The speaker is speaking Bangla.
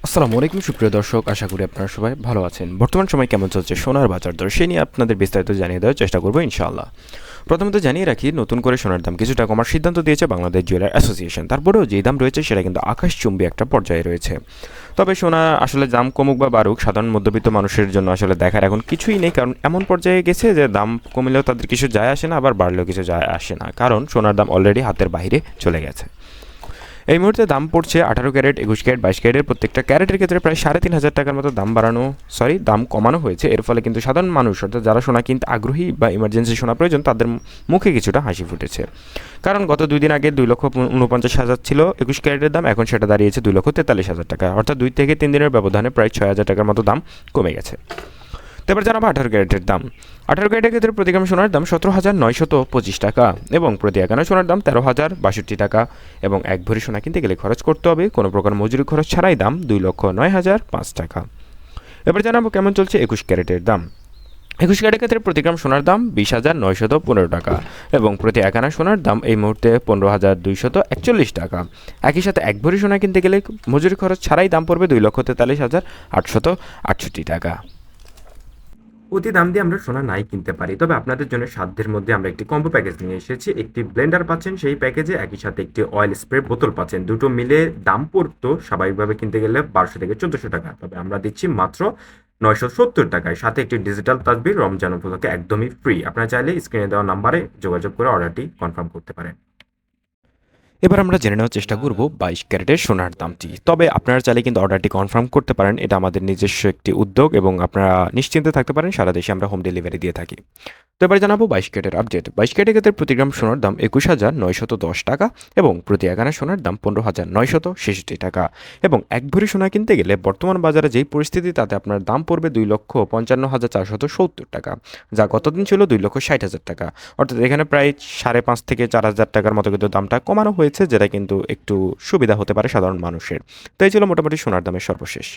আসসালামু আলাইকুম সুপ্রিয় দর্শক, আশা করি আপনারা সবাই ভালো আছেন। বর্তমান সময় কেমন চলছে সোনার বাজার দর সে নিয়ে আপনাদের বিস্তারিত জানিয়ে দেওয়ার চেষ্টা করবো ইনশাআল্লাহ। প্রথমত জানিয়ে রাখি, নতুন করে সোনার দাম কিছুটা কমার সিদ্ধান্ত দিয়েছে বাংলাদেশ জুয়েলার অ্যাসোসিয়েশন। তারপরেও যে দাম রয়েছে সেটা কিন্তু আকাশচুম্বী একটা পর্যায়ে রয়েছে। তবে সোনা আসলে দাম কমুক বা বাড়ুক, সাধারণ মধ্যবিত্ত মানুষের জন্য আসলে দেখার এখন কিছুই নেই, কারণ এমন পর্যায়ে গেছে যে দাম কমলেও তাদের কিছু যায় আসে না, আবার বাড়লেও কিছু যায় আসে না, কারণ সোনার দাম অলরেডি হাতের বাইরে চলে গেছে। এই মুহূর্তে দাম পড়ছে 18 ক্যারেট, 21 ক্যারেট, 22 ক্যারেটের প্রত্যেকটা ক্যারেটের ক্ষেত্রে প্রায় 3,500 টাকার মতো দাম কমানো হয়েছে। এর ফলে কিন্তু সাধারণ মানুষ, অর্থাৎ যারা সোনা কিনতে আগ্রহী বা ইমার্জেন্সি সোনা প্রয়োজন, তাদের মুখে কিছুটা হাসি ফুটেছে। কারণ গত 2 দিন আগে 2,49,000 ছিল 21 ক্যারেটের দাম, এখন সেটা দাঁড়িয়েছে 2,43,000 টাকা, অর্থাৎ 2 থেকে 3 দিনের ব্যবধানে প্রায় 6,000 টাকার মতো দাম কমে গেছে। তো এবার জানাবো 18 ক্যারেটের দাম। 18 ক্যারেটের ক্ষেত্রে প্রতি গ্রাম সোনার দাম 17,925 টাকা এবং প্রতি 11 সোনার দাম 13,062 টাকা, এবং 1 ভরি সোনা কিনতে গেলে খরচ করতে হবে কোনো প্রকার মজুরি খরচ ছাড়াই দাম 2,09,005 টাকা। এবার জানাবো কেমন চলছে 21 ক্যারেটের দাম। 21 ক্যারেটের ক্ষেত্রে প্রতি গ্রাম সোনার দাম 20,915 টাকা এবং প্রতি 1 আনা সোনার দাম এই মুহূর্তে 15,241 টাকা। একই সাথে 1 ভরি সোনা কিনতে গেলে মজুরি খরচ ছাড়াই দাম পড়বে 2,43,868 টাকা। অতি দাম দিয়ে আমরা সোনা নাই কিনতে পারি, তবে আপনাদের জন্য সাধ্যের মধ্যে আমরা একটি কম্বো প্যাকেজ নিয়ে এসেছি। একটি ব্লেন্ডার পাচ্ছেন সেই প্যাকেজে, একই সাথে একটি অয়েল স্প্রে বোতল পাচ্ছেন। দুটো মিলে দাম পড়তো স্বাভাবিকভাবে কিনতে গেলে 1200 থেকে 1400 টাকা, তবে আমরা দিচ্ছি মাত্র 970 টাকায়, সাথে একটি ডিজিটাল তাসবির রমজান উপলক্ষে একদমই ফ্রি। আপনারা চাইলে স্ক্রিনে দেওয়া নাম্বারে যোগাযোগ করে অর্ডারটি কনফার্ম করতে পারেন। এবার আমরা জেনে নেওয়ার চেষ্টা করব 22 ক্যারেটের সোনার দামটি। তবে আপনারা চাইলে কিন্তু অর্ডারটি কনফার্ম করতে পারেন, এটা আমাদের নিজস্ব একটি উদ্যোগ এবং আপনারা নিশ্চিন্তে থাকতে পারেন, সারা দেশে আমরা হোম ডেলিভারি দিয়ে থাকি। তো এবার জানাবো 22 ক্যারেটের আপডেট। 22 ক্যারেটের ক্ষেত্রে প্রতি গ্রাম সোনার দাম 21,910 টাকা এবং প্রতি 1 আনা সোনার দাম 15,966 টাকা, এবং 1 ভরি সোনা কিনতে গেলে বর্তমান বাজারে যেই পরিস্থিতি, তাতে আপনার দাম পড়বে 2,55,470 টাকা, যা গতদিন ছিল 2,60,000 টাকা। অর্থাৎ এখানে প্রায় 5,500 থেকে 4,000 টাকার মতো কিন্তু দামটা কমানো হয়েছে, যেটা কিন্তু একটু সুবিধা হতে পারে সাধারণ মানুষের। তো এই ছিল মোটামুটি সোনার দামের সর্বশেষ।